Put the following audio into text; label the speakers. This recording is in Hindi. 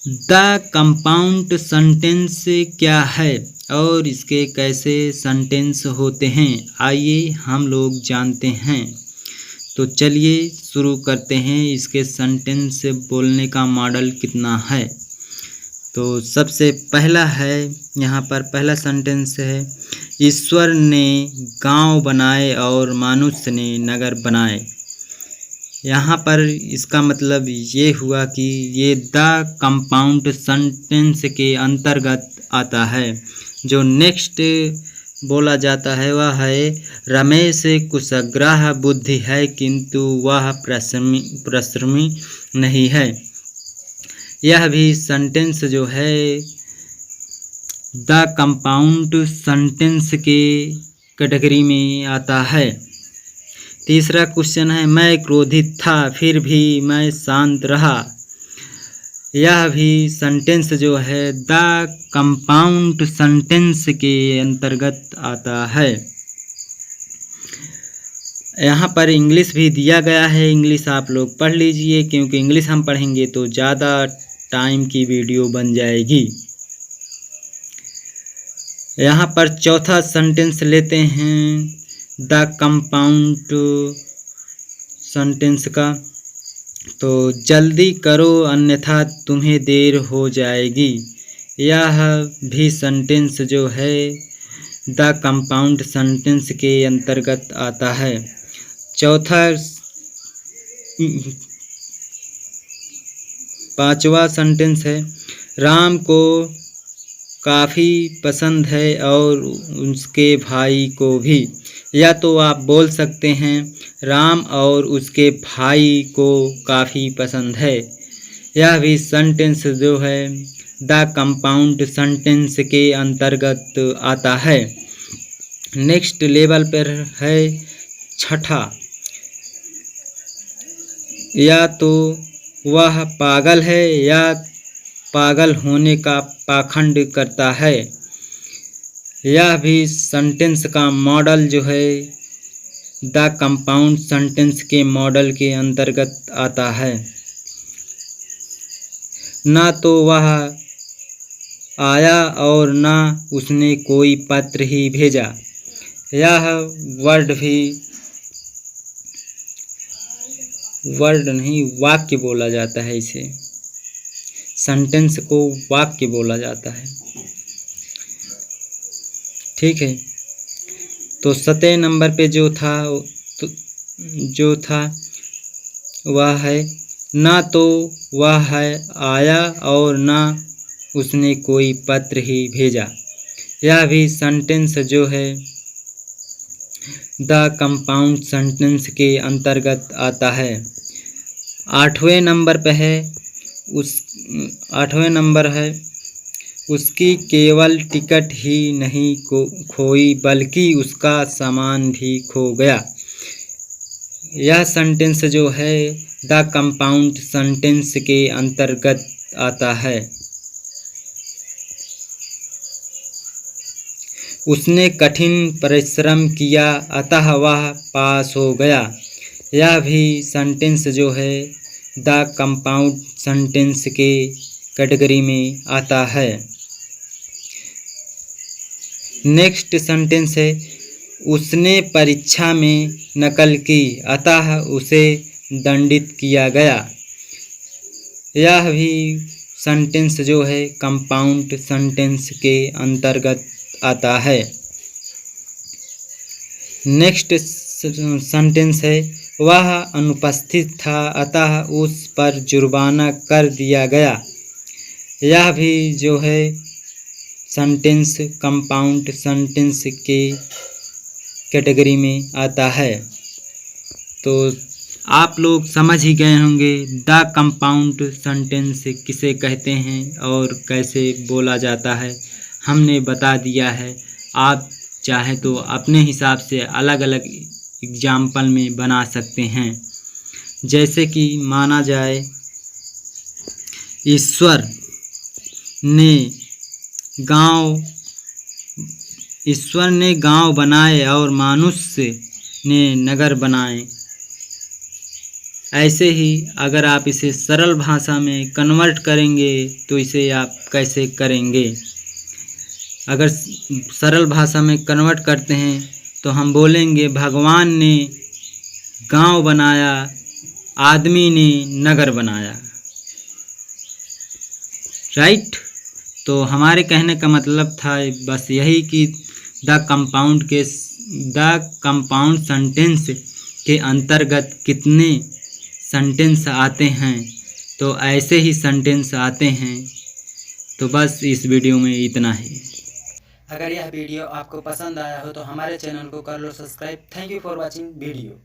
Speaker 1: द कंपाउंड सेंटेंस क्या है और इसके कैसे सेंटेंस होते हैं, आइए हम लोग जानते हैं। तो चलिए शुरू करते हैं। इसके सेंटेंस बोलने का मॉडल कितना है। तो सबसे पहला है, यहाँ पर पहला सेंटेंस है, ईश्वर ने गांव बनाए और मनुष्य ने नगर बनाए। यहाँ पर इसका मतलब ये हुआ कि ये द कंपाउंड सेंटेंस के अंतर्गत आता है। जो नेक्स्ट बोला जाता है वह है, रमेश कुशग्राह बुद्धि है किंतु वह परिश्रमी नहीं है। यह भी सेंटेंस जो है द कंपाउंड सेंटेंस के कैटेगरी में आता है। तीसरा क्वेश्चन है, मैं क्रोधित था फिर भी मैं शांत रहा। यह भी सेंटेंस जो है द कंपाउंड सेंटेंस के अंतर्गत आता है। यहाँ पर इंग्लिश भी दिया गया है, इंग्लिश आप लोग पढ़ लीजिए, क्योंकि इंग्लिश हम पढ़ेंगे तो ज़्यादा टाइम की वीडियो बन जाएगी। यहाँ पर चौथा सेंटेंस लेते हैं द कंपाउंड सेंटेंस का। तो जल्दी करो अन्यथा तुम्हें देर हो जाएगी। यह भी सेंटेंस जो है द कंपाउंड सेंटेंस के अंतर्गत आता है। पांचवा सेंटेंस है, राम को काफ़ी पसंद है और उसके भाई को भी। या तो आप बोल सकते हैं, राम और उसके भाई को काफ़ी पसंद है। यह भी सेंटेंस जो है द कंपाउंड सेंटेंस के अंतर्गत आता है। नेक्स्ट लेवल पर है छठा, या तो वह पागल है या पागल होने का पाखंड करता है। यह भी सेंटेंस का मॉडल जो है द कंपाउंड सेंटेंस के मॉडल के अंतर्गत आता है। ना तो वह आया और ना उसने कोई पत्र ही भेजा। यह वर्ड नहीं वाक्य बोला जाता है। इसे सेंटेंस को वाक्य बोला जाता है। ठीक है। तो 7 नंबर पे जो था वह है, ना तो वह है आया और ना उसने कोई पत्र ही भेजा। यह भी सेंटेंस जो है द कंपाउंड सेंटेंस के अंतर्गत आता है। 8वें नंबर पे है, 8वें नंबर है, उसकी केवल टिकट ही नहीं खोई बल्कि उसका सामान भी खो गया। यह सेंटेंस जो है द कंपाउंड सेंटेंस के अंतर्गत आता है। उसने कठिन परिश्रम किया अतः वह पास हो गया। यह भी सेंटेंस जो है द कंपाउंड सेंटेंस के कैटेगरी में आता है। नेक्स्ट सेंटेंस है, उसने परीक्षा में नकल की अतः उसे दंडित किया गया। यह भी सेंटेंस जो है कंपाउंड सेंटेंस के अंतर्गत आता है। नेक्स्ट सेंटेंस है, वह अनुपस्थित था अतः उस पर जुर्माना कर दिया गया। यह भी जो है सेंटेंस कंपाउंड सेंटेंस के कैटेगरी में आता है। तो आप लोग समझ ही गए होंगे द कंपाउंड सेंटेंस किसे कहते हैं और कैसे बोला जाता है। हमने बता दिया है। आप चाहे तो अपने हिसाब से अलग अलग एग्जाम्पल में बना सकते हैं। जैसे कि माना जाए, ईश्वर ने गांव बनाए और मनुष्य ने नगर बनाए। ऐसे ही अगर आप इसे सरल भाषा में कन्वर्ट करेंगे तो इसे आप कैसे करेंगे। अगर सरल भाषा में कन्वर्ट करते हैं तो हम बोलेंगे भगवान ने गांव बनाया, आदमी ने नगर बनाया। राइट। तो हमारे कहने का मतलब था बस यही कि द कंपाउंड सेंटेंस के अंतर्गत कितने सेंटेंस आते हैं, तो ऐसे ही सेंटेंस आते हैं। तो बस इस वीडियो में इतना ही।
Speaker 2: अगर यह वीडियो आपको पसंद आया हो तो हमारे चैनल को कर लो subscribe. Thank you for watching video.